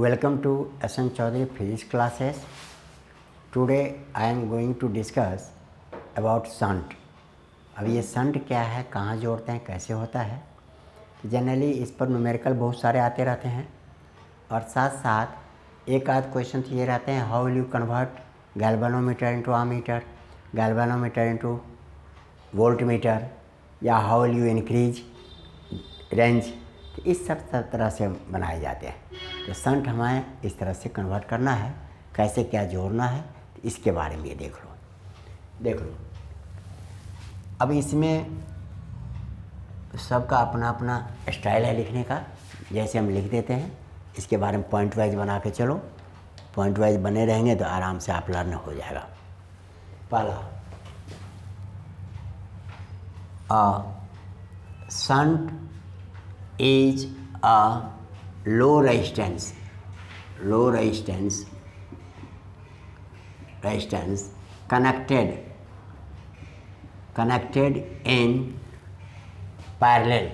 Welcome to SN Chaudhary physics classes. Today I am going to discuss about shunt. अब ये shunt क्या है, कहाँ जोड़ते हैं, कैसे होता है। जनरली इस पर न्यूमेरिकल बहुत सारे आते रहते हैं और साथ साथ एक आध क्वेश्चन ये रहते हैं, how will you convert galvanometer into ammeter, galvanometer into voltmeter, या how will you increase range. इस सब तरह से बनाए जाते हैं। तो शंट हमें इस तरह से कन्वर्ट करना है, कैसे क्या जोड़ना है, तो इसके बारे में ये देख लो। अब इसमें सबका अपना अपना स्टाइल है लिखने का, जैसे हम लिख देते हैं। इसके बारे में पॉइंट वाइज बना के चलो, पॉइंट वाइज बने रहेंगे तो आराम से आप लर्न हो जाएगा। पहला, shunt is a low resistance connected in parallel,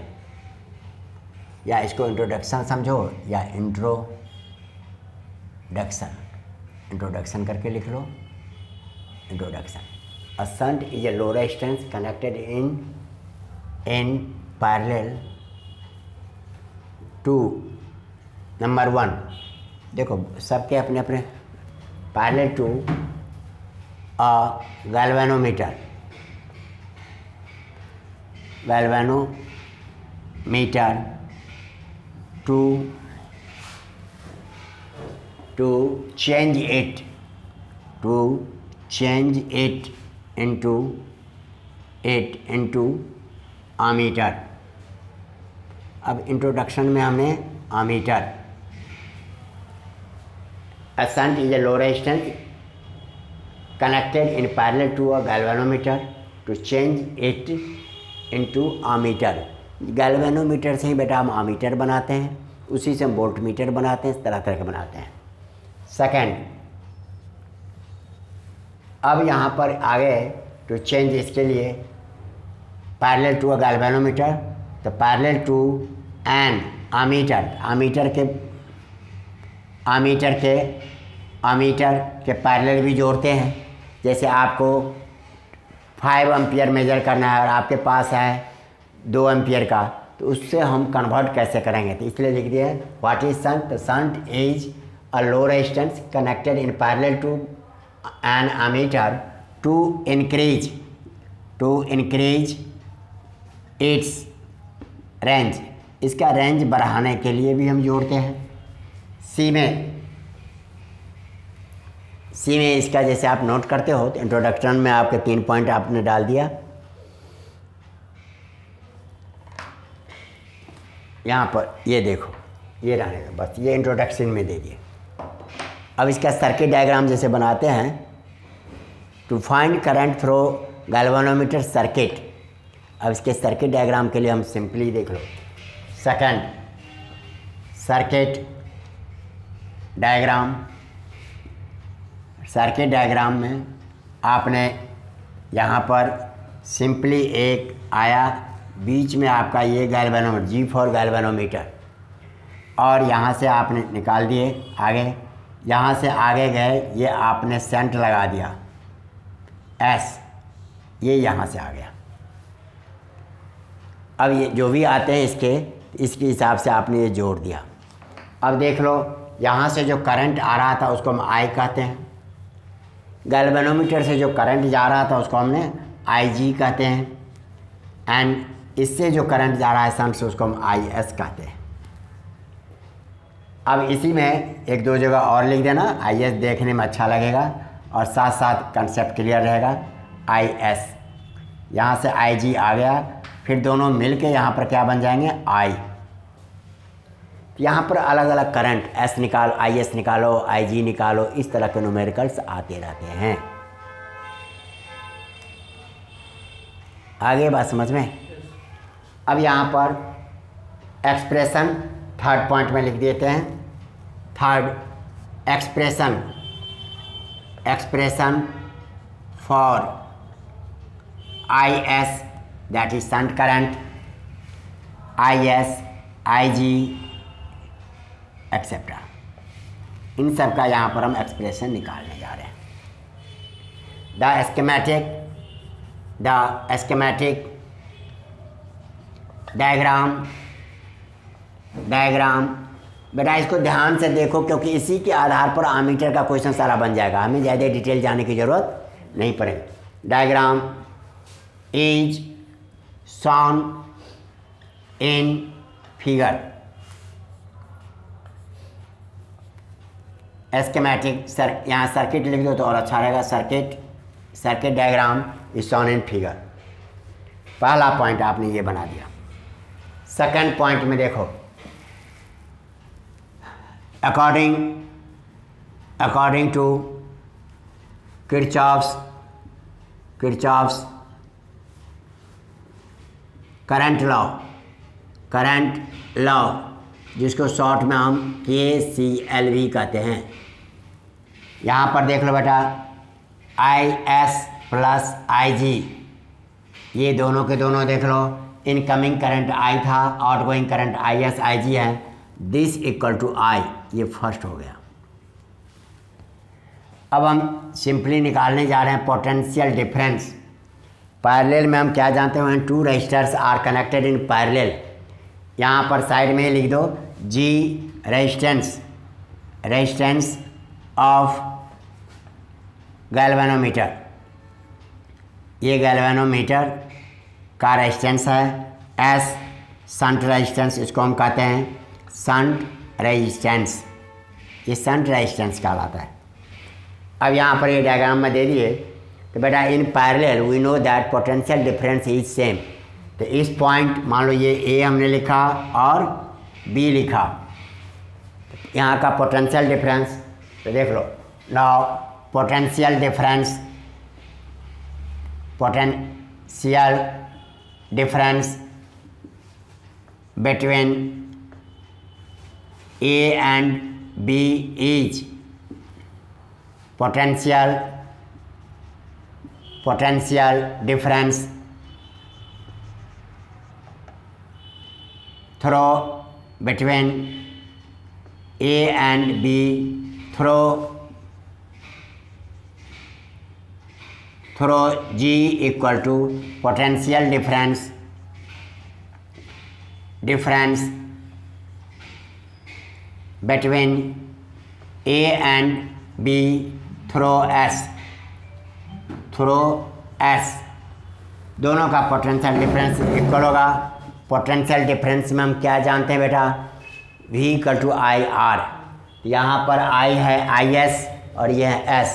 या इसको इंट्रोडक्शन समझो या इंट्रोडक्शन करके लिख लो। Introduction, a shunt is a low resistance connected in parallel to number 1। देखो सबके अपने अपने parallel to galvanometer to change it into ammeter. अब इंट्रोडक्शन में हमने ammeter, a shunt is a low resistance connected in parallel to a galvanometer to change it into ammeter। Galvanometer से ही बेटा हम आमीटर बनाते हैं, उसी से हम वोल्टमीटर बनाते हैं, इस तरह तरह के बनाते हैं। सेकेंड, अब यहाँ पर आगे टू चेंज, इसके लिए पैरेलल टू अ गैल्वेनोमीटर, तो पैरेलल टू एन आमीटर के पैरेलल भी जोड़ते हैं। जैसे आपको 5 एम्पियर मेजर करना है और आपके पास है 2 एम्पियर का, तो उससे हम कन्वर्ट कैसे करेंगे, तो इसलिए लिख दिया what is shunt. The shunt is a low resistance connected in parallel to an ammeter to increase its range. इसका रेंज बढ़ाने के लिए भी हम जोड़ते हैं। सी में इसका जैसे आप नोट करते हो, तो इंट्रोडक्शन में आपके 3 पॉइंट आपने डाल दिया। यहाँ पर ये देखो, ये रहने दो, बस ये इंट्रोडक्शन में दे दिए। अब इसका सर्किट डायग्राम जैसे बनाते हैं, to find current through galvanometer circuit. अब इसके सर्किट डायग्राम के लिए हम सिंपली देख लो। सेकंड, सर्किट डायग्राम में आपने यहाँ पर सिंपली एक आया, बीच में आपका ये गैल्वेनोमीटर, G फॉर गैल्वेनोमीटर, और यहाँ से आपने निकाल दिए आगे, यहाँ से आगे गए, ये आपने सेंट लगा दिया S, ये यहाँ से आ गया। अब ये जो भी आते हैं इसके हिसाब से आपने ये जोड़ दिया। अब देख लो, यहाँ से जो करंट आ रहा था उसको हम I कहते हैं, गैल्वेनोमीटर से जो करंट जा रहा था उसको हमने IG कहते हैं, एंड इससे जो करंट जा रहा है शंट से उसको हम IS कहते हैं। अब इसी में 1-2 जगह और लिख देना, IS देखने में अच्छा लगेगा और साथ साथ कंसेप्ट क्लियर रहेगा। IS, यहाँ से IG आ गया, फिर दोनों मिलके यहाँ पर क्या बन जाएंगे, I। यहाँ पर अलग अलग करंट S निकालो, IS निकालो, IG निकालो, इस तरह के न्यूमेरिकल्स आते रहते हैं। आगे बात समझ में। अब यहाँ पर एक्सप्रेशन थर्ड पॉइंट में लिख देते हैं। Third, expression for IS, that is shunt current, IS, IG, etc. इन सब का यहाँ पर हम एक्सप्रेशन निकालने जा रहे हैं। द स्कीमेटिक डायग्राम बेटा इसको ध्यान से देखो, क्योंकि इसी के आधार पर आमीटर का क्वेश्चन सारा बन जाएगा, हमें ज़्यादा डिटेल जाने की ज़रूरत नहीं पड़ेगी। Diagram is shown in figure. Schematic यहाँ सर्किट लिख दो तो और अच्छा रहेगा। Circuit diagram is shown in figure. पहला पॉइंट आपने ये बना दिया। सेकंड पॉइंट में देखो, according to Kirchhoff's current law जिसको शॉर्ट में हम KCLV कहते हैं। यहाँ पर देख लो बेटा, IS प्लस IG, ये दोनों के दोनों देख लो, इनकमिंग करंट I था, आउटगोइंग करंट IS IG है, दिस इक्वल टू I, ये फर्स्ट हो गया। अब हम सिंपली निकालने जा रहे हैं पोटेंशियल डिफरेंस। पैरेलल में हम क्या जानते हैं, two resistors are connected in parallel. यहाँ पर साइड में लिख दो G रेजिस्टेंस ऑफ गैल्वेनोमीटर। ये गैल्वेनोमीटर का रेजिस्टेंस है। S शंट रेजिस्टेंस, इसको हम कहते हैं शंट रेजिस्टेंस, ये शंट रेजिस्टेंस कहलाता है। अब यहाँ पर ये डायग्राम में दे दिए तो बेटा in parallel we know that potential difference is same. तो इस पॉइंट मान लो ये A हमने लिखा और B लिखा, यहाँ का पोटेंशियल डिफरेंस तो देख लो। Now potential difference between A and B is potential difference through between A and B through G equal to potential difference between A and B through S। दोनों का पोटेंशियल डिफरेंस इक्वल होगा। Potential difference में हम क्या जानते हैं बेटा, V equal to IR। यहाँ पर I है IS और यह है S।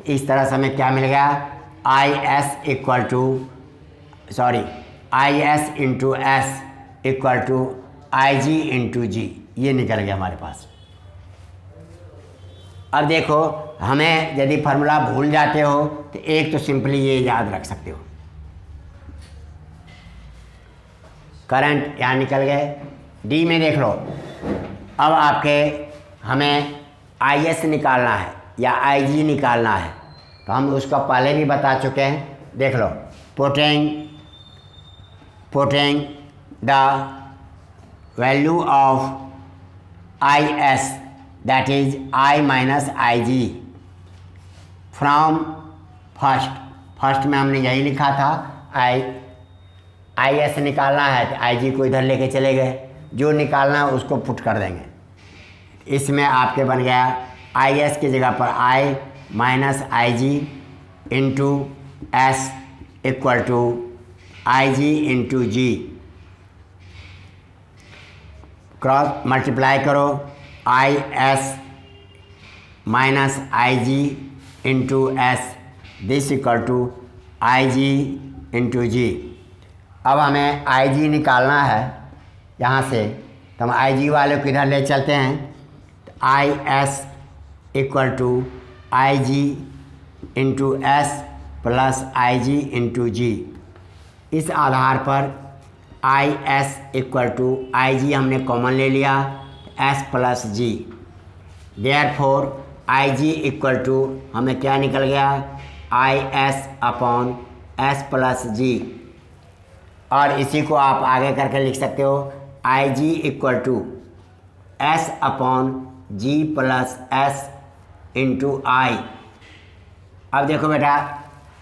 इस तरह से हमें क्या मिल गया, IS into S equal to IG into G, ये निकल गया हमारे पास। अब देखो, हमें यदि फार्मूला भूल जाते हो तो एक तो सिंपली ये याद रख सकते हो, करंट यहाँ निकल गए। D में देख लो, अब हमें IS निकालना है या IG निकालना है, तो हम उसको पहले भी बता चुके हैं। देख लो, putting the value of IS that is I minus IG from first में हमने यही लिखा था, IS निकालना है तो IG को इधर लेके चले गए, जो निकालना है उसको पुट कर देंगे। इसमें आपके बन गया IS की जगह पर I minus IG into S equal to IG into G। Cross multiply करो, IS minus IG into S this equal to IG into G। अब हमें IG निकालना है यहाँ से, तो हम IG वाले को इधर ले चलते हैं। तो IS equal to IG into S plus IG into G। इस आधार पर IS इक्वल टू IG हमने कॉमन ले लिया, S plus G। Therefore IG equal to हमें क्या निकल गया, IS upon S plus G। और इसी को आप आगे करके लिख सकते हो, IG equal to S upon G plus S into I. अब देखो बेटा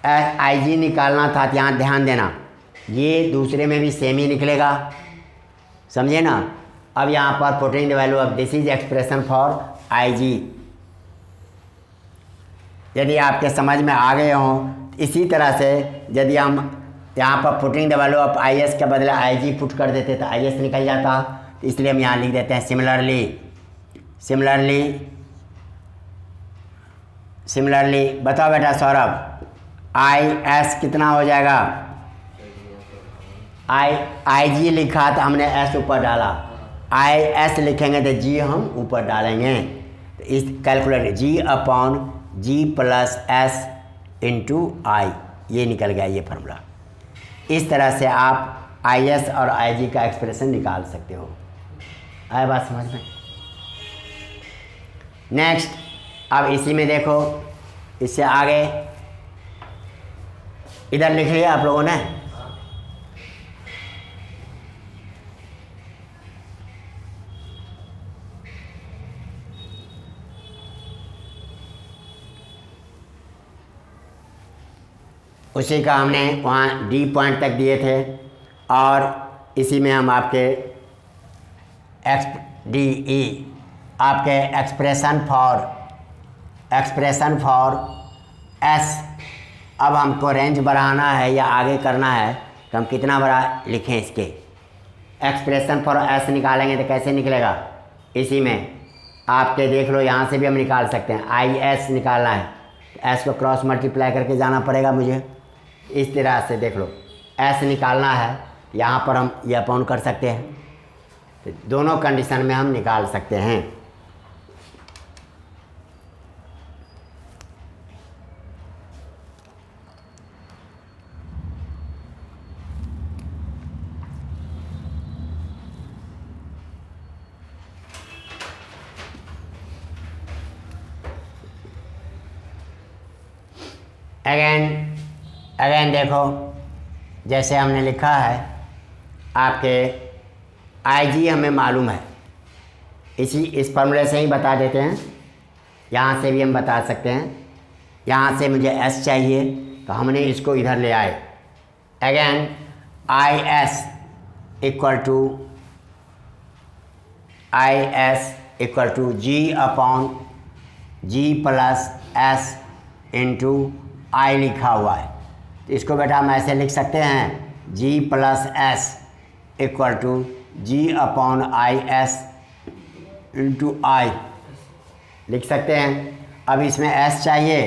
आई जी निकालना था, यहाँ ध्यान देना, ये दूसरे में भी सेम ही निकलेगा, समझे ना। अब यहाँ पर putting the value of this is expression for I G. यदि आपके समझ में आ गए हों, इसी तरह से यदि हम यहाँ पर putting the value of I S के बदले आई जी पुट कर देते तो आई एस निकल जाता, तो इसलिए हम यहाँ लिख देते हैं सिमिलरली बताओ बेटा सौरभ, आई एस कितना हो जाएगा? आई जी लिखा तो हमने एस ऊपर डाला, आई एस लिखेंगे तो जी हम ऊपर डालेंगे, तो इस कैलकुलेट जी upon G plus S into आई, ये निकल गया ये फार्मूला। इस तरह से आप आई एस और आई जी का एक्सप्रेशन निकाल सकते हो। आए बात समझ में? नेक्स्ट, अब इसी में देखो, इससे आगे इधर लिख लिया आप लोगों ने? उसी का हमने वहाँ डी पॉइंट तक दिए थे, और इसी में हम आपके डी ई आपके एक्सप्रेशन फॉर एस। अब हमको रेंज बढ़ाना है या आगे करना है तो हम कितना बड़ा लिखें इसके? एक्सप्रेशन फॉर एस निकालेंगे तो कैसे निकलेगा? इसी में आपके देख लो, यहाँ से भी हम निकाल सकते हैं। आई एस निकालना है, एस को क्रॉस मल्टीप्लाई करके जाना पड़ेगा मुझे। इस तरह से देख लो, एस निकालना है, यहाँ पर हम ये अपॉन कर सकते हैं, तो दोनों कंडीशन में हम निकाल सकते हैं। अगेन देखो, जैसे हमने लिखा है आपके आई जी हमें मालूम है, इस फार्मूले से ही बता देते हैं, यहाँ से भी हम बता सकते हैं। यहाँ से मुझे एस चाहिए तो हमने इसको इधर ले आए। Again I S equal to G upon G plus S into I लिखा हुआ है, तो इसको बेटा हम ऐसे लिख सकते हैं, G plus S equal to G upon I S into I लिख सकते हैं। अब इसमें एस चाहिए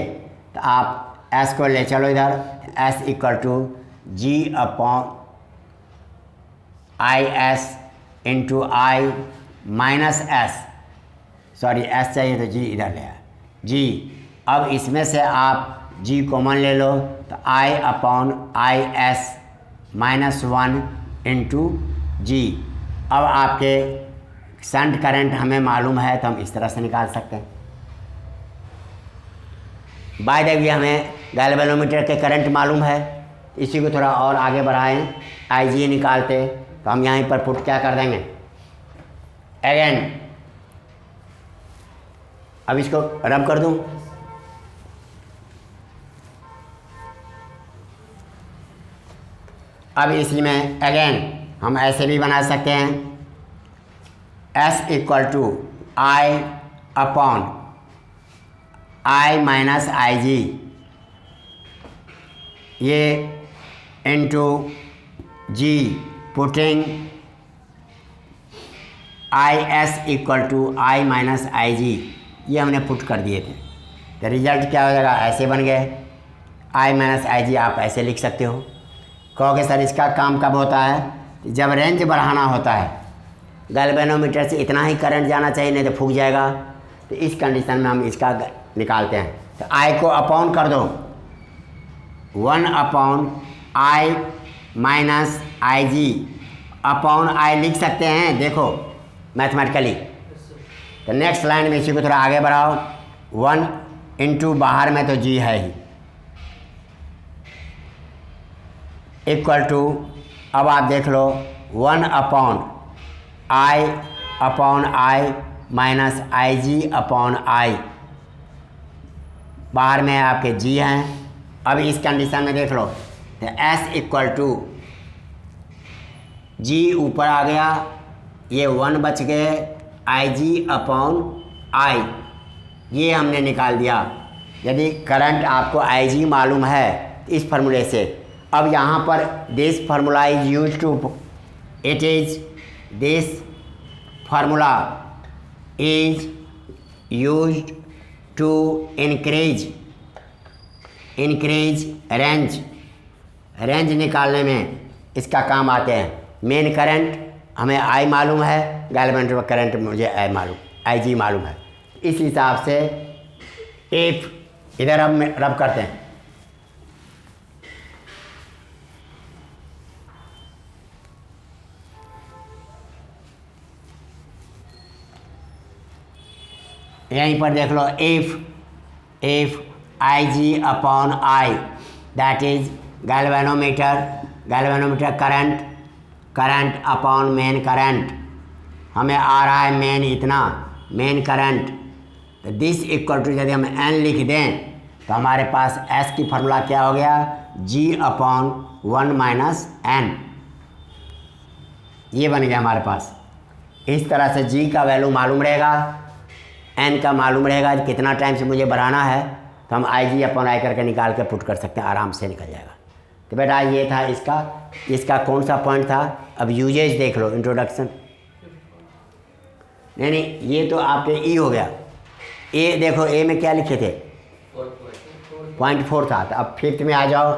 तो आप एस को ले चलो इधर, S equal to G upon I S into I minus S, sorry S चाहिए तो जी इधर ले आए जी। अब इसमें से आप जी कॉमन ले लो तो I upon I S minus 1 into G. अब आपके शंट करंट हमें मालूम है तो हम इस तरह से निकाल सकते हैं। बाय द वे हमें गैल्वेनोमीटर के करंट मालूम है, इसी को थोड़ा और आगे बढ़ाएं, आई जी निकालते तो हम यहीं पर पुट क्या कर देंगे? अगेन अब इसको रब कर दूं, अब इसमें अगेन हम ऐसे भी बना सकते हैं, S equal to I upon I minus I G, ये into G putting I S equal to I minus I G, ये हमने पुट कर दिए थे, तो रिजल्ट क्या हो जाएगा? ऐसे बन गए। आई माइनस आई जी आप ऐसे लिख सकते हो। कहोगे सर इसका काम कब होता है? जब रेंज बढ़ाना होता है, गैल्वेनोमीटर से इतना ही करंट जाना चाहिए नहीं तो फूक जाएगा, तो इस कंडीशन में हम इसका निकालते हैं। तो आई को अपॉन कर दो, 1 upon I minus I G upon I लिख सकते हैं, देखो मैथमेटिकली। तो नेक्स्ट लाइन में इसी को थोड़ा आगे बढ़ाओ, 1 इंटू बाहर में तो जी है ही, इक्वल टू, अब आप देख लो 1 upon I upon I minus I G upon I, बाहर में आपके जी हैं। अब इस कंडीशन में देख लो तो S इक्वल टू जी ऊपर आ गया, ये 1 बच गए, आई जी अपॉन आई, ये हमने निकाल दिया। यदि करंट आपको आई जी मालूम है इस फार्मूले से, अब यहाँ पर this formula is use to, it is this formula is use to increase range निकालने में इसका काम आते हैं। मेन करंट हमें आई मालूम है, गैल्वेनोमीटर का करंट मुझे आई जी मालूम है। इस हिसाब से इफ इधर हम रब करते हैं, यहीं पर देख लो, if I G upon I that is galvanometer current upon main current, हमें आ रहा है मेन इतना, मेन करंट, तो दिस इक्वल टू यदि हम एन लिख दें तो हमारे पास एस की फार्मूला क्या हो गया, जी अपॉन 1 माइनस एन, ये बन गया हमारे पास। इस तरह से जी का वैल्यू मालूम रहेगा, एन का मालूम रहेगा, कितना टाइम से मुझे बढ़ाना है, तो हम आई जी अपॉन आई करके निकाल के पुट कर सकते हैं, आराम से निकल जाएगा। तो बेटा ये था इसका कौन सा पॉइंट था। अब यूजेज देख लो, इंट्रोडक्शन, नहीं ये तो आपके ई हो गया। ए देखो, ए में क्या लिखे थे, 0.4 था, तो अब 5th में आ जाओ,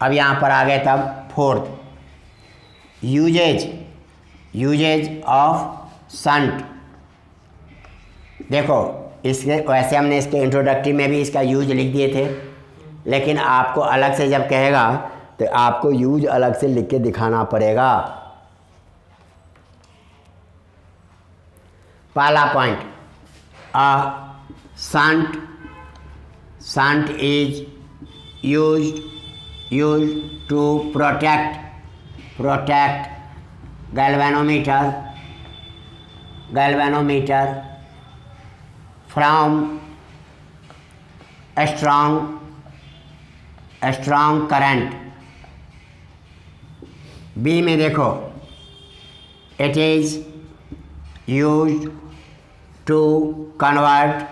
अब यहाँ पर आ गए तब 4th, यूजेज ऑफ शंट। देखो इसके वैसे हमने इसके इंट्रोडक्टरी में भी इसका यूज लिख दिए थे, लेकिन आपको अलग से जब कहेगा तो आपको यूज अलग से लिख के दिखाना पड़ेगा। पहला point, shunt is use to protect galvanometer from a strong current। B में देखो, it is used to convert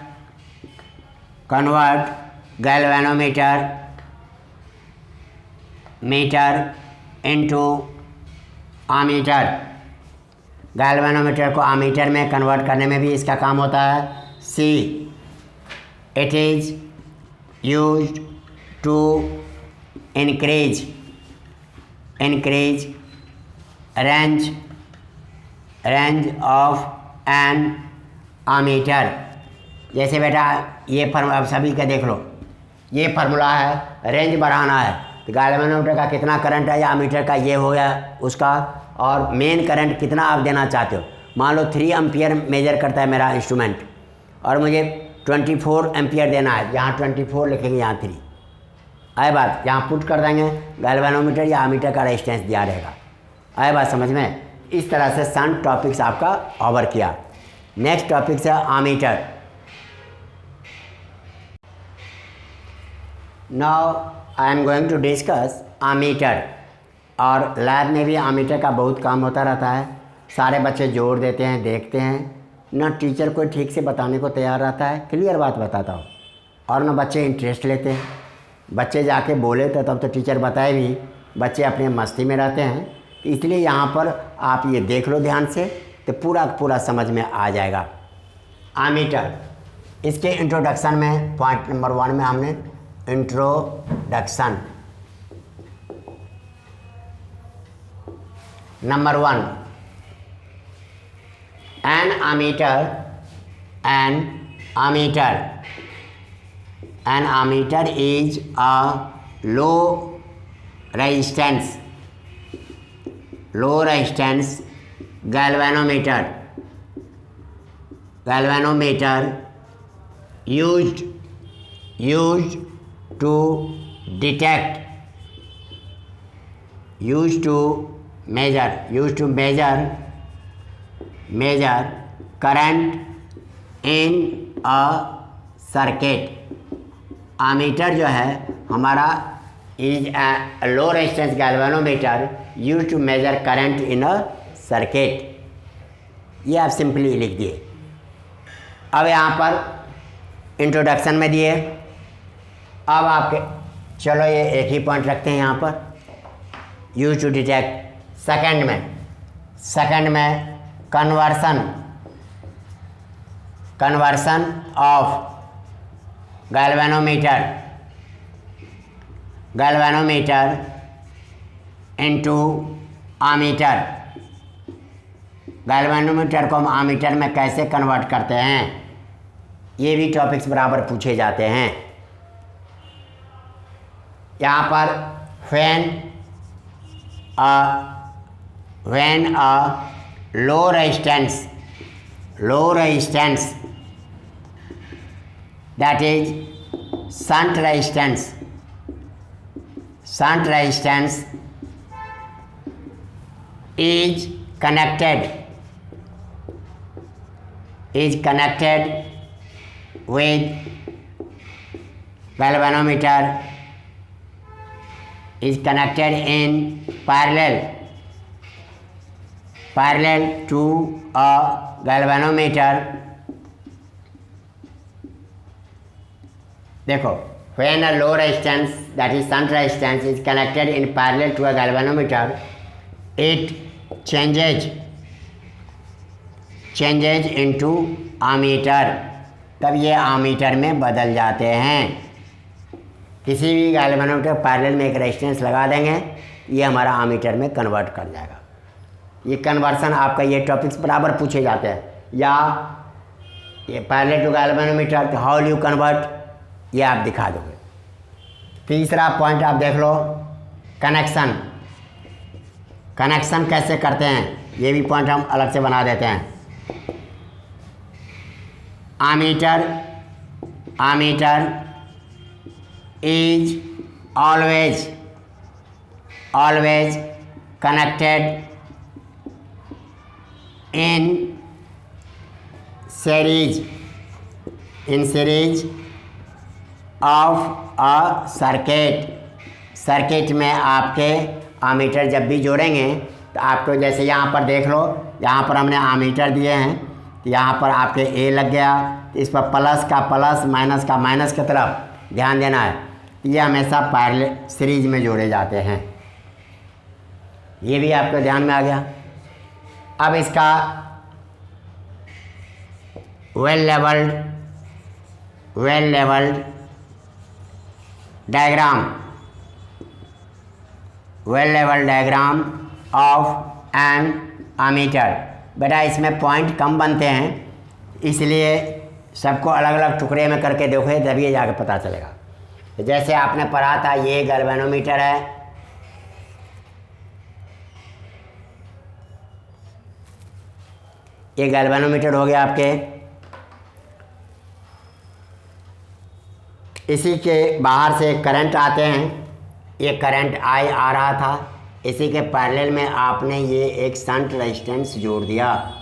galvanometer into ammeter। Galvanometer को आमीटर में कन्वर्ट करने में भी इसका काम होता है। See, it is used to increase range of an ammeter. जैसे बेटा ये अब सभी का देख लो, ये फार्मूला है, रेंज बढ़ाना है तो गैल्वेनोमीटर का कितना करंट है या आमीटर का ये हो गया उसका, और मेन करंट कितना आप देना चाहते हो। मान लो 3 एम्पियर मेजर करता है मेरा इंस्ट्रूमेंट और मुझे 24 एम्पियर देना है, यहाँ 24 लिखेंगे, यहाँ 3 आए बात, यहाँ पुट कर देंगे, गैल्वेनोमीटर या आमीटर का रेजिस्टेंस दिया रहेगा। आए बात समझ में। इस तरह से शंट टॉपिक्स आपका कवर किया। नेक्स्ट टॉपिक है ammeter. Now I am going to discuss ammeter. और लैब में भी आमीटर का बहुत काम होता रहता है, सारे बच्चे जोड़ देते हैं, देखते हैं, ना टीचर को ठीक से बताने को तैयार रहता है, क्लियर बात बताता हूँ, और ना बच्चे इंटरेस्ट लेते हैं। बच्चे जाके बोले तो तब तो टीचर बताए भी, बच्चे अपने मस्ती में रहते हैं। तो इसलिए यहाँ पर आप ये देख लो ध्यान से, तो पूरा समझ में आ जाएगा। आमीटर, इसके इंट्रोडक्शन में पॉइंट नंबर 1 में हमने introduction number 1, an ammeter is a low resistance galvanometer used to measure measure current in a circuit. Ammeter जो है हमारा is a low resistance galvanometer use to measure current in a circuit. ये आप simply लिख दिए। अब यहाँ पर इंट्रोडक्शन में दिए। अब आपके चलो ये एक ही पॉइंट रखते हैं यहाँ पर, यूज टू डिटेक्ट। सेकंड में conversion of galvanometer into ammeter. Galvanometer को हम आमीटर में कैसे कन्वर्ट करते हैं, ये भी टॉपिक्स बराबर पूछे जाते हैं। यहाँ पर when a low resistance that is shunt resistance is connected with galvanometer, is connected in parallel to a galvanometer। देखो, when a low resistance that is shunt resistance is connected in parallel to a galvanometer, it changes into ammeter। तब ये ammeter में बदल जाते हैं। किसी भी galvanometer parallel में एक रेजिस्टेंस लगा देंगे, ये हमारा आमीटर में कन्वर्ट कर जाएगा। ये कन्वर्सन आपका ये टॉपिक्स बराबर पूछे जाते हैं। या ये parallel to galvanometer how you convert, ये आप दिखा दोगे। तीसरा पॉइंट आप देख लो, कनेक्शन कैसे करते हैं, ये भी पॉइंट हम अलग से बना देते हैं। Ammeter is always connected in series of a circuit में आपके आमीटर जब भी जोड़ेंगे तो आपको जैसे यहाँ पर देख लो, यहाँ पर हमने आमीटर दिए हैं, तो यहाँ पर आपके ए लग गया, तो इस पर प्लस का प्लस माइनस का माइनस की तरफ ध्यान देना है। ये हमेशा पैरेलल सीरीज में जोड़े जाते हैं। ये भी आपके ध्यान में आ गया। अब इसका well labelled diagram of an ammeter. बेटा इसमें पॉइंट कम बनते हैं, इसलिए सबको अलग अलग टुकड़े में करके देखो, तभी जाके पता चलेगा। जैसे आपने पढ़ा था, ये गैल्वेनोमीटर है, ये गैल्वेनोमीटर हो गया आपके। इसी के बाहर से करंट आते हैं, ये करंट आई आ रहा था, इसी के पैरेलल में आपने ये एक शंट रेजिस्टेंस जोड़ दिया।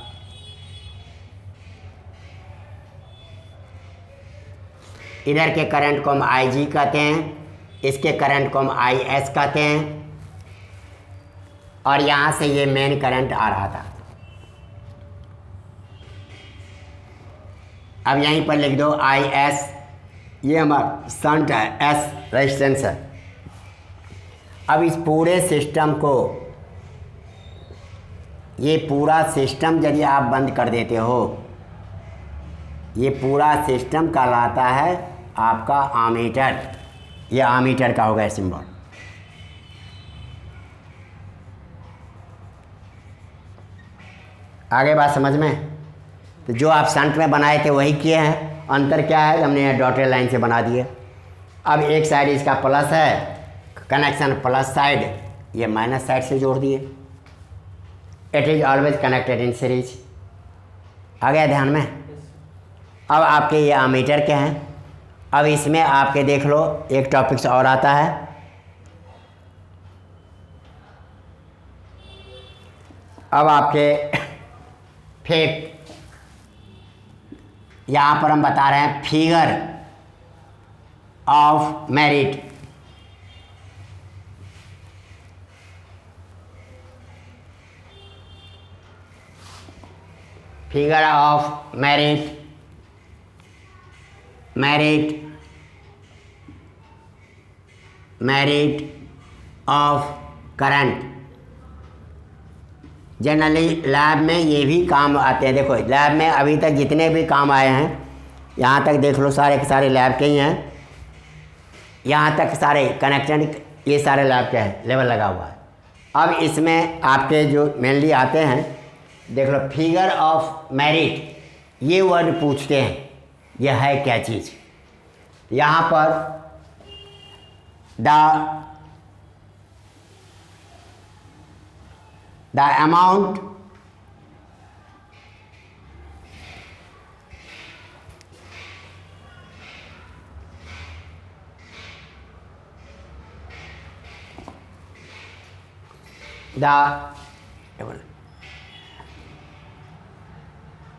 इधर के करंट को हम IG कहते हैं, इसके करंट को हम IS कहते हैं, और यहाँ से ये मेन करंट आ रहा था। अब यहीं पर लिख दो IS, ये हमारा शंट है, S रेजिस्टेंस है। अब इस पूरे सिस्टम को, ये पूरा सिस्टम यदि आप बंद कर देते हो, ये पूरा सिस्टम कहलाता है आपका आमीटर। ये आमीटर का होगा सिंबल। आगे बात समझ में? तो जो आप शंट में बनाए थे वही किए हैं, अंतर क्या है, हमने यहाँ डॉटेड लाइन से बना दिए। अब एक साइड इसका प्लस है, कनेक्शन प्लस साइड, ये माइनस साइड से जोड़ दिए। It is always connected in series. आ गया ध्यान में? अब आपके ये आमीटर के हैं। अब इसमें आपके देख लो एक टॉपिक्स और आता है, अब आपके फेक, यहाँ पर हम बता रहे हैं figure of merit. Figure of merit, merit, merit of current. Generally lab में ये भी काम आते हैं। देखो लैब में अभी तक जितने भी काम आए हैं, यहाँ तक देख लो, सारे के सारे लैब के ही हैं। यहाँ तक सारे कनेक्टेड, ये सारे लैब के हैं, लेवल लगा हुआ है। अब इसमें आपके जो मेनली आते हैं, देख लो फिगर ऑफ मेरिट, ये वर्ड पूछते हैं, यह है क्या चीज़। यहाँ पर the amount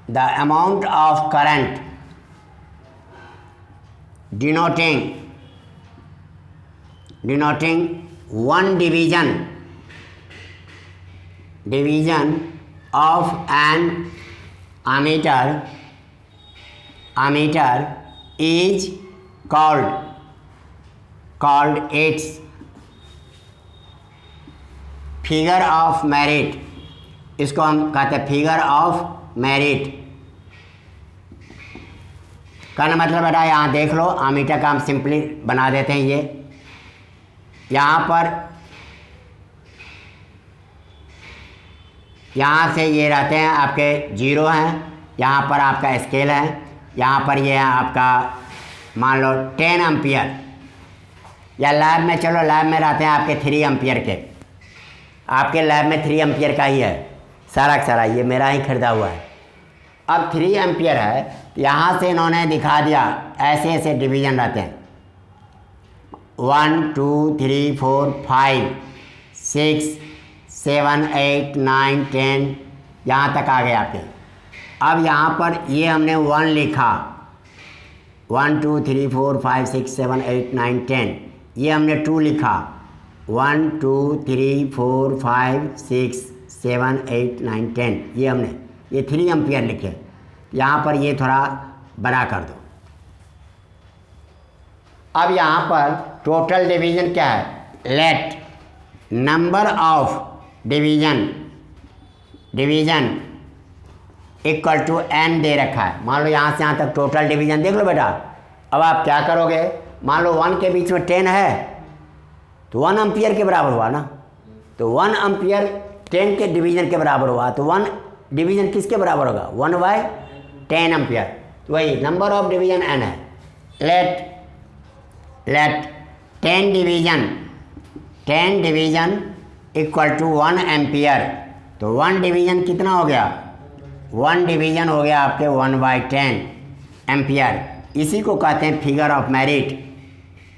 the amount of current denoting one division of an ammeter is called its figure of merit. इसको हम कहते हैं फिगर ऑफ मेरिट। कहने मतलब बेटा यहाँ देख लो, आमीटर का हम सिंपली बना देते हैं। ये यहाँ पर, यहाँ से ये रहते हैं आपके जीरो हैं, यहाँ पर आपका स्केल है, यहाँ पर ये है आपका मान लो 10 एम्पियर, या लैब में चलो लैब में रहते हैं आपके 3 एम्पियर के। आपके लैब में 3 एम्पियर का ही है सारा का सारा, ये मेरा ही खरीदा हुआ है। अब 3 एम्पियर है, यहाँ से इन्होंने दिखा दिया ऐसे ऐसे डिवीज़न रहते हैं, 1 2 3 4 5 6 7 8 9 10, यहाँ तक आ गए आपके। अब यहाँ पर ये हमने 1 लिखा, 1 2 3 4 5 6 7 8 9 10, ये हमने 2 लिखा, 1 2 3 4 5 6 7 8 9 10, ये हमने ये 3 एम्पियर लिखे। यहाँ पर ये थोड़ा बड़ा कर दो। अब यहाँ पर टोटल डिवीज़न क्या है, let number of division equal to n दे रखा है। मान लो यहाँ से यहाँ तक टोटल डिवीज़न देख लो बेटा। अब आप क्या करोगे, मान लो 1 के बीच में 10 है तो 1 एम्पियर के बराबर हुआ ना, तो 1 एम्पियर 10 के डिवीज़न के बराबर हुआ, तो 1 डिवीज़न किसके बराबर होगा, 1/10 एम्पियर। तो वही नंबर ऑफ डिवीज़न n है। Let 10 division equal to 1 ampere. तो 1 डिवीज़न कितना हो गया, 1 डिवीज़न हो गया आपके 1/10 एम्पियर। इसी को कहते हैं figure of merit.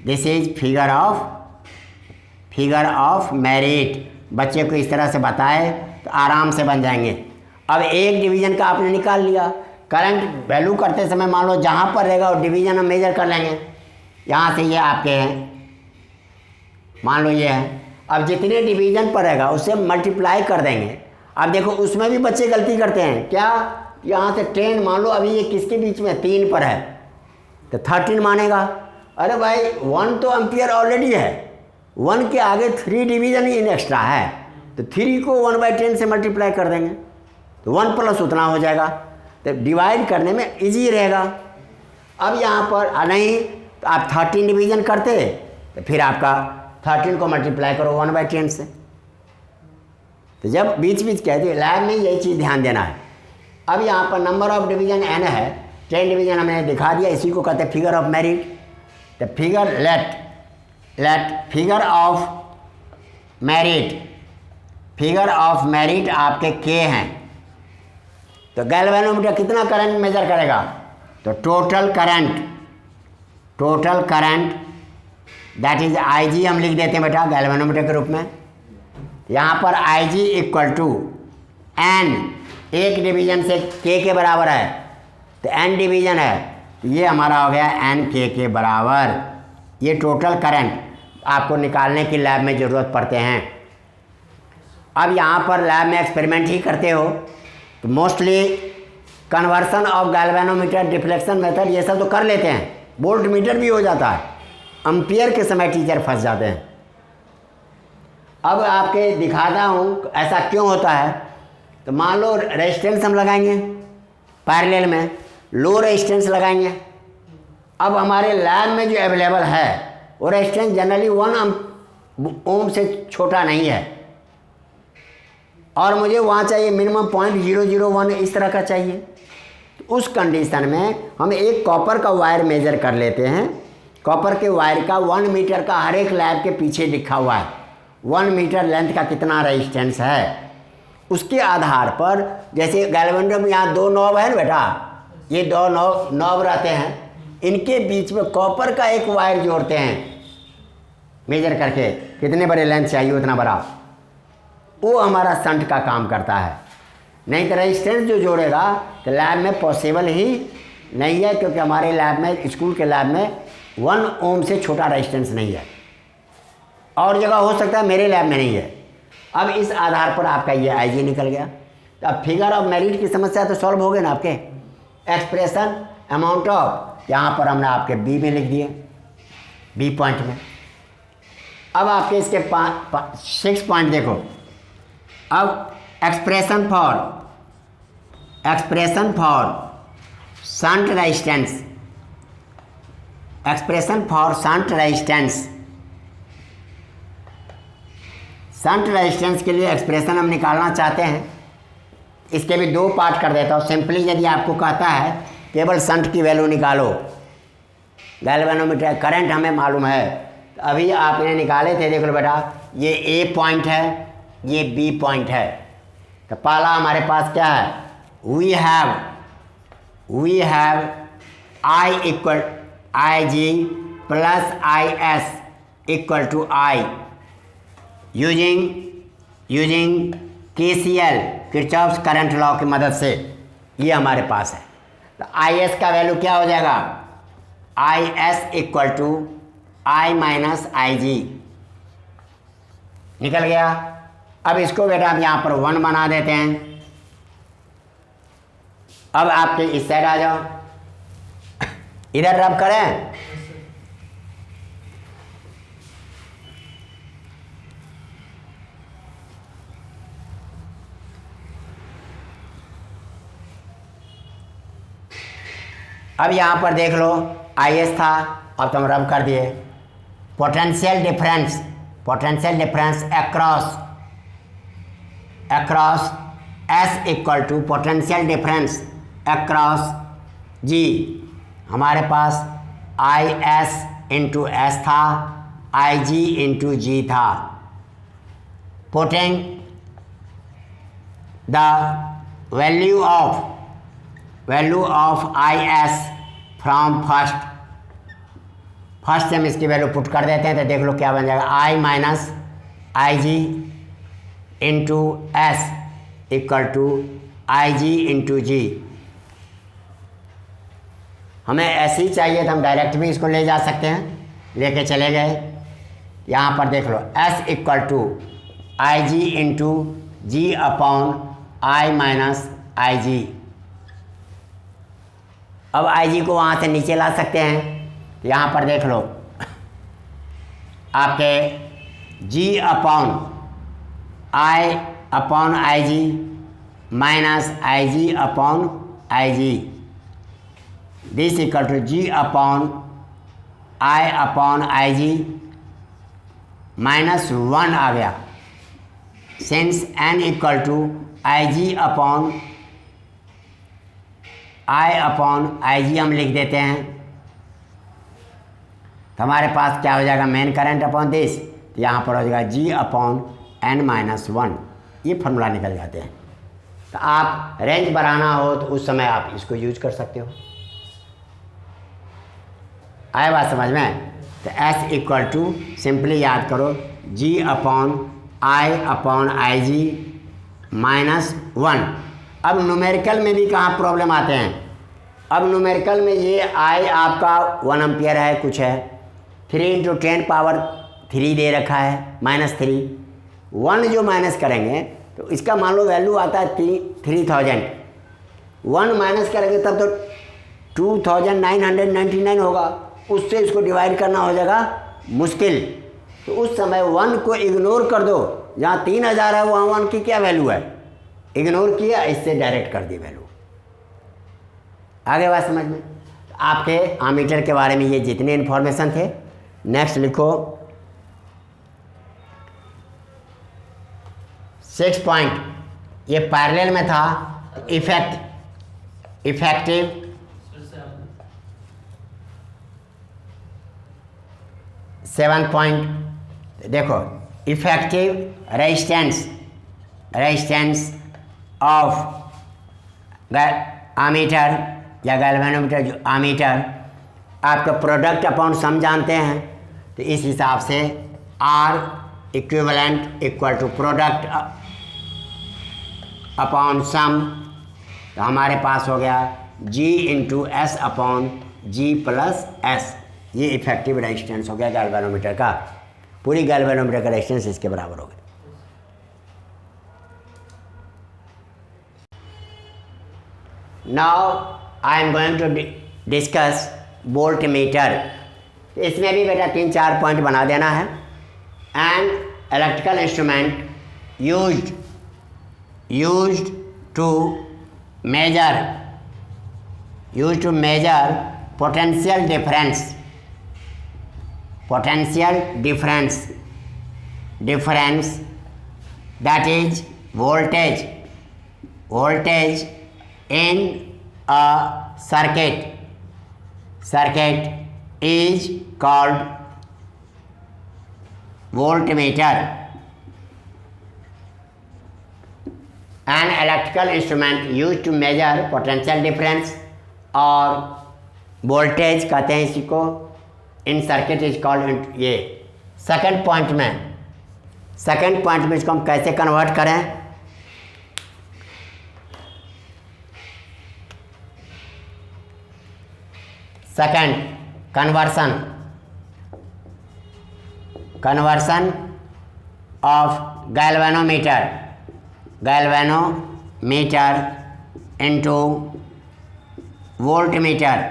This is figure of merit. बच्चे को इस तरह से बताए तो आराम से बन जाएंगे। अब एक डिवीज़न का आपने निकाल लिया, करंट वैल्यू करते समय मान लो जहाँ पर रहेगा वो डिवीज़न हम मेजर कर लेंगे। यहाँ से ये आपके हैं, मान लो ये है। अब जितने डिवीज़न पर रहेगा उससे मल्टीप्लाई कर देंगे। अब देखो उसमें भी बच्चे गलती करते हैं, क्या, यहाँ से 10 मान लो, अभी ये किसके बीच में 3 पर है तो 13 मानेगा। अरे भाई 1 तो एम्पियर ऑलरेडी है, 1 के आगे 3 डिवीज़न ही एक्स्ट्रा है, तो 3 को 1/10 से मल्टीप्लाई कर देंगे तो 1 प्लस उतना हो जाएगा, तो डिवाइड करने में इजी रहेगा। अब यहाँ पर नहीं तो आप 13 डिवीज़न करते तो फिर आपका 13 को मल्टीप्लाई करो 1/10 से। तो जब बीच कहते लैब में यही चीज़ ध्यान देना है। अब यहाँ पर नंबर ऑफ डिवीज़न n है, 10 डिवीज़न हमने दिखा दिया, इसी को कहते हैं फिगर ऑफ मेरिट। तो figure let figure of merit आपके K हैं। तो गैल्वेनोमीटर कितना करंट मेजर करेगा, तो total current that is IG हम लिख देते हैं बेटा गैल्वेनोमीटर के रूप में। यहाँ पर IG इक्वल टू N एक डिवीजन से के बराबर है तो n डिवीजन है, तो ये हमारा हो गया n के बराबर। ये टोटल करंट आपको निकालने की लैब में ज़रूरत पड़ते हैं। अब यहाँ पर लैब में एक्सपेरिमेंट ही करते हो तो mostly conversion of galvanometer, deflection method ये सब तो कर लेते हैं, वोल्ट मीटर भी हो जाता है। एम्पियर के समय टीचर फंस जाते हैं। अब आपके दिखाता हूँ ऐसा क्यों होता है। तो मान लो रेजिस्टेंस हम लगाएंगे पैरेलल में, लो रेजिस्टेंस लगाएंगे। अब हमारे लैब में जो अवेलेबल है वो रेजिस्टेंस जनरली 1 ओम से छोटा नहीं है, और मुझे वहाँ चाहिए मिनिमम 0.001 इस तरह का चाहिए। तो उस कंडीशन में हम एक कॉपर का वायर मेजर कर लेते हैं। कॉपर के वायर का 1 मीटर का हर एक लैब के पीछे लिखा हुआ है, 1 मीटर लेंथ का कितना रेजिस्टेंस है। उसके आधार पर जैसे गैल्वेनोमीटर में यहाँ 2 नॉब है ना बेटा, ये 2 नॉब रहते हैं, इनके बीच में कॉपर का एक वायर जोड़ते हैं मेजर करके, कितने बड़े लेंथ चाहिए उतना बड़ा, वो हमारा शंट का काम करता है। नहीं तो रेजिस्टेंस जो जोड़ेगा तो लैब में पॉसिबल ही नहीं है, क्योंकि हमारे लैब में, स्कूल के लैब में 1 ओम से छोटा रेजिस्टेंस नहीं है। और जगह हो सकता है, मेरे लैब में नहीं है। अब इस आधार पर आपका ये IG निकल गया। तो अब फिगर ऑफ मेरिट की समस्या तो सॉल्व हो गए ना आपके। एक्सप्रेशन अमाउंट ऑफ यहाँ पर हमने आपके बी में लिख दिए, बी पॉइंट में। अब आपके इसके 6 पॉइंट देखो। अब expression for shunt resistance, expression for shunt resistance, shunt resistance के लिए एक्सप्रेशन हम निकालना चाहते हैं। इसके भी 2 पार्ट कर देता हूँ। सिंपली यदि आपको कहता है केवल शंट की वैल्यू निकालो, गैल्वेनोमीटर करंट हमें मालूम है, तो अभी आपने निकाले थे, देख लो बेटा, ये A पॉइंट है, ये B पॉइंट है। तो पहला हमारे पास क्या है, we have I equal IG plus IS equal to I using KCL, Kirchhoff's current law की मदद से। ये हमारे पास है। तो IS का वैल्यू क्या हो जाएगा, IS equal to I minus IG निकल गया। अब इसको बेटा हम यहाँ पर 1 बना देते हैं। अब आपके इस साइड आ जाओ, इधर रब करें। अब यहाँ पर देख लो IS था, अब तुम रब कर दिए। Potential difference across S equal to potential difference across G। हमारे पास IS इंटू S था, IG इंटू G था। Putting the value of IS from first से हम इसकी वैल्यू पुट कर देते हैं। तो देख लो क्या बन जाएगा, I minus IG into S equal to IG into G। हमें ऐसे ही चाहिए तो हम डायरेक्ट भी इसको ले जा सकते हैं, लेके चले गए। यहाँ पर देख लो S equal to IG into G upon I minus IG। अब IG को वहाँ से नीचे ला सकते हैं। यहाँ पर देख लो आपके G upon I upon IG minus IG upon IG, this equal to G upon I upon IG minus 1 आ गया। Since N equal to IG upon I upon IG हम लिख देते हैं, तो हमारे पास क्या हो जाएगा, मेन करंट अपॉन दिस, तो यहाँ पर हो जाएगा G अपॉन N माइनस 1। ये फार्मूला निकल जाते हैं। तो आप रेंज बढ़ाना हो तो उस समय आप इसको यूज कर सकते हो। आए बात समझ में। तो S इक्वल टू सिंपली याद करो G upon I upon IG minus 1। अब न्यूमेरिकल में भी कहाँ प्रॉब्लम आते हैं। अब न्यूमेरिकल में ये आई आपका 1 एम्पियर है, कुछ है 3 × 10⁻³ दे रखा है -3। 1 जो माइनस करेंगे तो इसका मान लो वैल्यू आता है 3000। 1 माइनस करेंगे तब तो 2999 होगा, उससे इसको डिवाइड करना हो जाएगा मुश्किल। तो उस समय 1 को इग्नोर कर दो, जहाँ 3000 है वहाँ 1 की क्या वैल्यू है, इग्नोर किया, इससे डायरेक्ट कर दी वैल्यू। आगे बात समझ में। आपके आमीटर के बारे में ये जितने इन्फॉर्मेशन थे। नेक्स्ट लिखो 6 पॉइंट, ये पैरेलल में था। इफेक्टिव 7 पॉइंट, देखो इफेक्टिव रेजिस्टेंस ऑफ आमीटर या गैल्वेनोमीटर, जो आमीटर आपका प्रोडक्ट अपॉन सम जानते हैं, तो इस हिसाब से R equivalent equal to product upon sum, तो हमारे पास हो गया G × S upon G + S। ये इफेक्टिव रेजिस्टेंस हो गया गैल्वेनोमीटर का। पूरी गैल्वेनोमीटर का रेजिस्टेंस इसके बराबर हो गया। Now I am going to discuss voltmeter. इसमें भी बेटा 3-4 पॉइंट बना देना है। And electrical instrument used to measure potential difference, that is voltage in a circuit is called voltmeter. An electrical instrument used to measure potential difference और voltage कहते हैं इसी को, इन सर्किट इज कॉल्ड। ये सेकंड पॉइंट में इसको हम कैसे कन्वर्ट करें। Second conversion of galvanometer into voltmeter.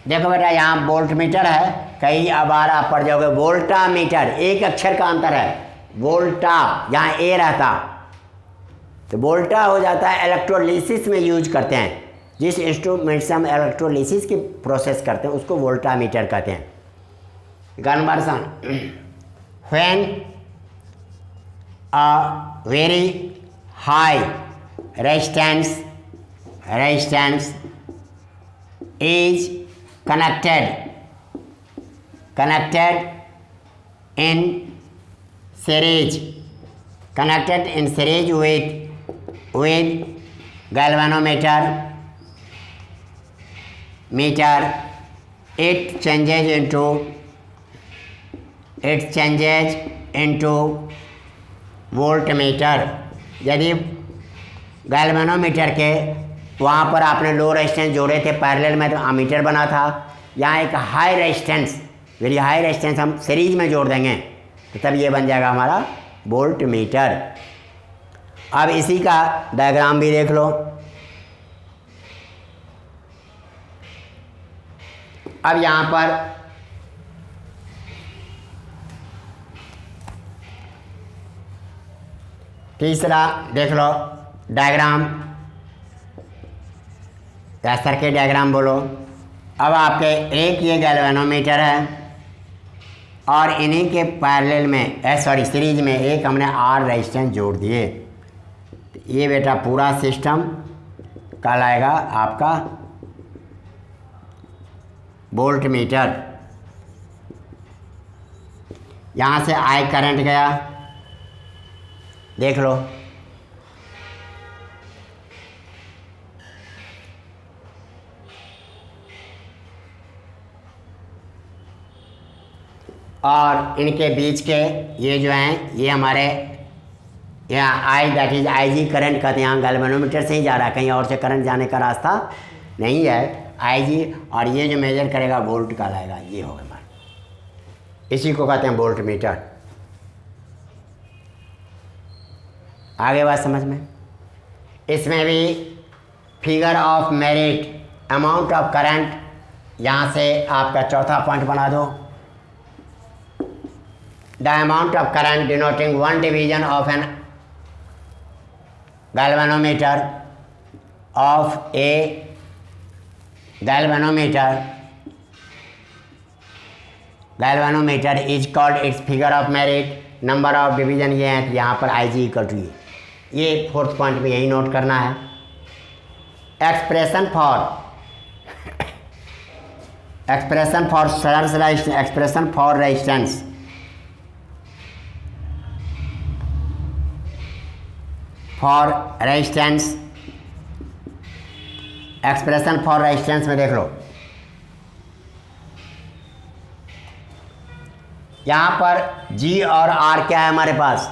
देखो बेटा यहाँ वोल्टमीटर है, कई बार आप पढ़ जाओगे वोल्टामीटर, एक अक्षर का अंतर है। वोल्टा यहाँ ए रहता तो वोल्टा हो जाता है। इलेक्ट्रोलिसिस में यूज करते हैं, जिस इंस्ट्रूमेंट से हम इलेक्ट्रोलिसिस की प्रोसेस करते हैं उसको वोल्टामीटर कहते हैं। Conversion when a very high resistance is connected in series with galvanometer it changes into voltmeter. यदि गैल्वेनोमीटर के वहाँ पर आपने लो रेजिस्टेंस जोड़े थे पैरेलल में तो अमीटर बना था, यहाँ एक high resistance, very high resistance हम सीरीज में जोड़ देंगे तो तब ये बन जाएगा हमारा वोल्टमीटर। अब इसी का डायग्राम भी देख लो। अब यहाँ पर तीसरा देख लो डायग्राम या सर्किट डायग्राम बोलो। अब आपके एक ये गैल्वेनोमीटर है और इन्हीं के पैरेलल में सीरीज में एक हमने R रेजिस्टेंस जोड़ दिए। तो ये बेटा पूरा सिस्टम कहलाएगा आपका वोल्टमीटर। यहाँ से I करंट गया, देख लो। और इनके बीच के ये जो हैं ये हमारे यहाँ I that is I G current कहते हैं, यहाँ गैल्वेनोमीटर से ही जा रहा है, कहीं और से करंट जाने का रास्ता नहीं है। आई जी और ये जो मेजर करेगा वोल्ट कहलाएगा, ये होगा मान, इसी को कहते हैं वोल्ट मीटर। आगे बात समझ में। इसमें भी figure of merit, amount of current, यहाँ से आपका चौथा पॉइंट बना दो। The amount of current denoting one division of an galvanometer of a galvanometer is called its figure of merit, number of division ये है, तो यहाँ पर आई जी इक्वल टू ये फोर्थ पॉइंट में यही नोट करना है। Expression for resistance, expression for resistance में देख लो, यहाँ पर जी और आर क्या है हमारे पास,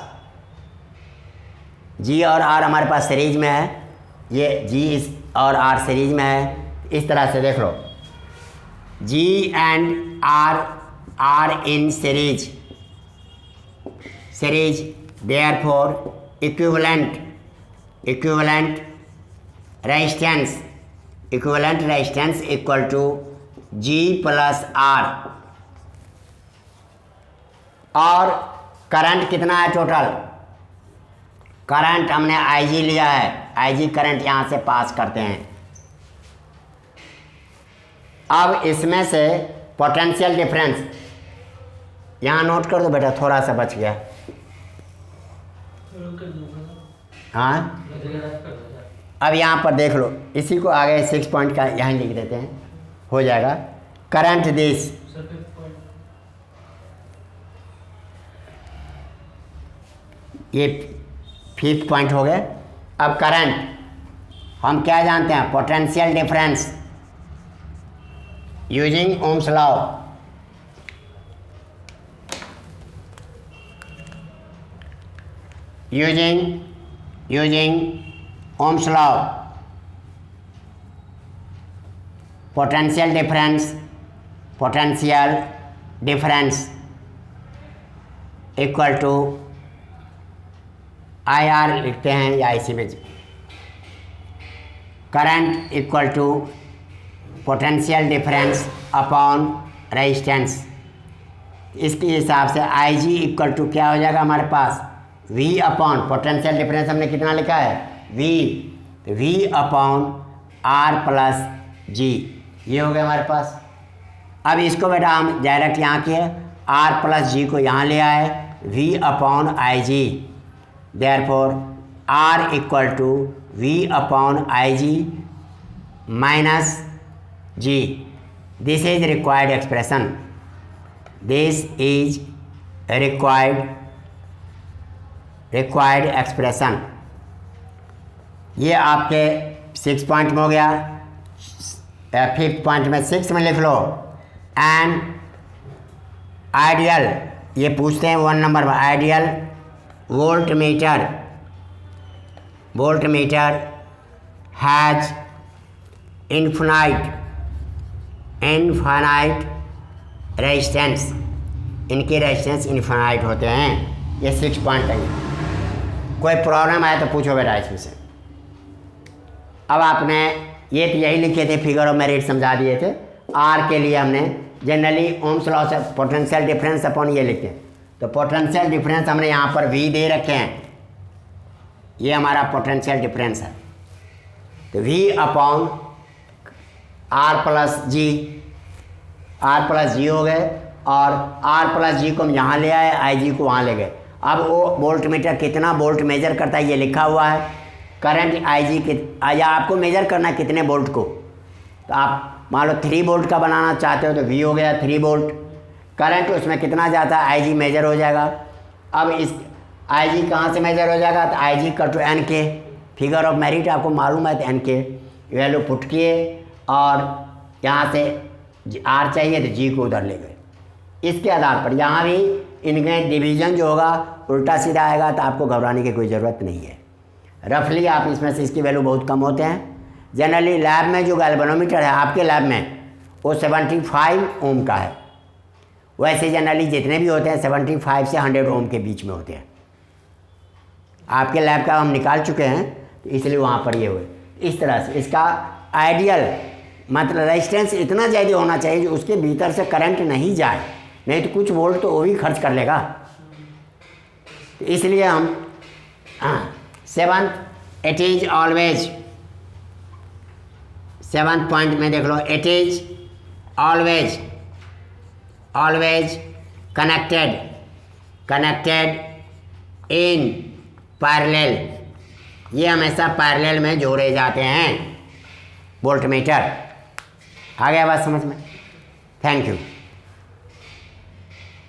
जी और आर हमारे पास सीरीज में है, ये जी और आर सीरीज में है। इस तरह से देख लो, G and R in series, therefore equivalent resistance equal to G plus R. और करंट कितना है टोटल, करंट हमने आई जी लिया है, आई जी करंट यहाँ से पास करते हैं। अब इसमें से पोटेंशियल डिफरेंस यहाँ नोट कर दो बेटा, थोड़ा सा बच गया। हाँ अब यहाँ पर देख लो, इसी को आगे 6 पॉइंट का यहाँ लिख देते हैं, हो जाएगा। करंट दिस, ये 5th पॉइंट हो गया। अब करंट हम क्या जानते हैं, potential difference using Ohm's law, using Ohm's law, potential difference equal to I R लिखते हैं या इसी में, current equal to potential difference upon resistance. इसके हिसाब से आई जी इक्वल टू क्या हो जाएगा हमारे पास, V अपॉन पोटेंशियल डिफरेंस हमने कितना लिखा है, V अपॉन R प्लस जी, ये हो गया हमारे पास। अब इसको बेटा हम डायरेक्ट यहाँ किए, R प्लस जी को यहाँ ले आए, V upon I G, therefore R equal to V upon I G minus G. This is required expression, this is required expression. ये आपके 6 पॉइंट में हो गया। 5th पॉइंट में 6 में लिख लो, एंड आइडियल, ये पूछते हैं 1 नंबर में, ideal volt meter has infinite resistance, इनके रेजिस्टेंस इन्फिनाइट होते हैं। ये 6 पॉइंट है। कोई प्रॉब्लम आए तो पूछो बेटा इसमें से। अब आपने ये तो यही लिखे थे, फिगर ऑफ मेरिट समझा दिए थे। आर के लिए हमने जनरली ओम्स लॉ से पोटेंशियल डिफरेंस अपॉन ये लिखते हैं, तो पोटेंशियल डिफरेंस हमने यहाँ पर V दे रखे हैं, ये हमारा पोटेंशियल डिफरेंस है। तो V अपॉन R प्लस जी हो गए, और R प्लस जी को हम यहाँ ले आए, आई जी को वहाँ ले गए। अब वो वोल्ट मीटर कितना वोल्ट मेजर करता है ये लिखा हुआ है, करंट आई जी के, या आपको मेजर करना है कितने वोल्ट को, तो आप मान लो 3 वोल्ट का बनाना चाहते हो तो V हो गया 3 वोल्ट। करंट उसमें कितना जाता है, आई जी मेजर हो जाएगा। अब इस आई जी कहाँ से मेजर हो जाएगा, तो आई जी का टू एन के, फिगर ऑफ मेरिट आपको मालूम है, तो एन के वैल्यू पुट किए, और यहाँ से आर चाहिए तो जी को उधर ले गए। इसके आधार पर यहाँ भी इनके डिवीज़न जो होगा उल्टा सीधा आएगा, तो आपको घबराने की कोई ज़रूरत नहीं है। रफली आप इसमें से इसकी वैल्यू बहुत कम होते हैं। जनरली लैब में जो गैल्वेनोमीटर है आपके लैब में वो 75 ओम का है। वैसे जनरली जितने भी होते हैं 75 से 100 ओम के बीच में होते हैं। आपके लैब का हम निकाल चुके हैं, तो इसलिए वहाँ पर ये हुए। इस तरह से इसका आइडियल मतलब रेजिस्टेंस इतना ज़्यादा होना चाहिए जो उसके भीतर से करंट नहीं जाए, नहीं तो कुछ वोल्ट तो वो भी खर्च कर लेगा। तो इसलिए हम seventh it is always, seventh point में देख लो, it is always connected in parallel. ये हमेशा पैरेलल में जोड़े जाते हैं वोल्टमीटर। आ गया बात समझ में? Thank you.